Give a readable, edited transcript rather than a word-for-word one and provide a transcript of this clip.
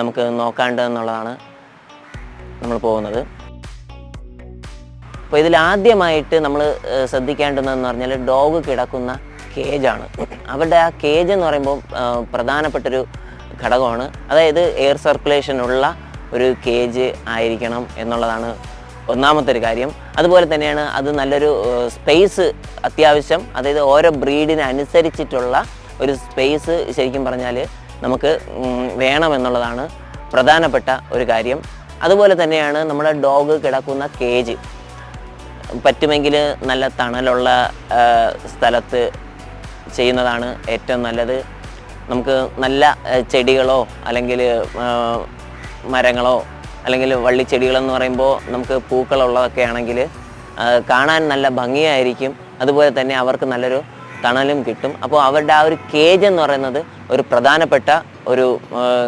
നമുക്ക് നോക്കാണ്ടെന്നുള്ളതാണ് നമ്മൾ പോകുന്നത്. അപ്പോൾ ഇതിലാദ്യമായിട്ട് നമ്മൾ ശ്രദ്ധിക്കേണ്ടതെന്ന് പറഞ്ഞാൽ ഡോഗ് കിടക്കുന്ന കേജാണ്. അവരുടെ ആ കേജ് എന്ന് പറയുമ്പോൾ പ്രധാനപ്പെട്ടൊരു ഘടകമാണ്. അതായത് എയർ സർക്കുലേഷൻ ഉള്ള ഒരു കേജ് ആയിരിക്കണം എന്നുള്ളതാണ് ഒന്നാമത്തെ ഒരു കാര്യം. അതുപോലെ തന്നെയാണ് അത് നല്ലൊരു സ്പേസ് അത്യാവശ്യം, അതായത് ഓരോ ബ്രീഡിന് അനുസരിച്ചിട്ടുള്ള ഒരു സ്പേസ് ശരിക്കും പറഞ്ഞാൽ നമുക്ക് വേണമെന്നുള്ളതാണ് പ്രധാനപ്പെട്ട ഒരു കാര്യം. അതുപോലെ തന്നെയാണ് നമ്മുടെ ഡോഗ് കിടക്കുന്ന കേജ് പറ്റുമെങ്കിൽ നല്ല തണലുള്ള സ്ഥലത്ത് ചെയ്യുന്നതാണ് ഏറ്റവും നല്ലത്. നമുക്ക് നല്ല ചെടികളോ അല്ലെങ്കിൽ മരങ്ങളോ അല്ലെങ്കിൽ വള്ളിച്ചെടികളെന്ന് പറയുമ്പോൾ നമുക്ക് പൂക്കളുള്ളതൊക്കെ ആണെങ്കിൽ കാണാൻ നല്ല ഭംഗിയായിരിക്കും. അതുപോലെ തന്നെ അവർക്ക് നല്ലൊരു തണലും കിട്ടും. അപ്പോൾ അവരുടെ ആ ഒരു കേജ് എന്ന് പറയുന്നത് ഒരു പ്രധാനപ്പെട്ട ഒരു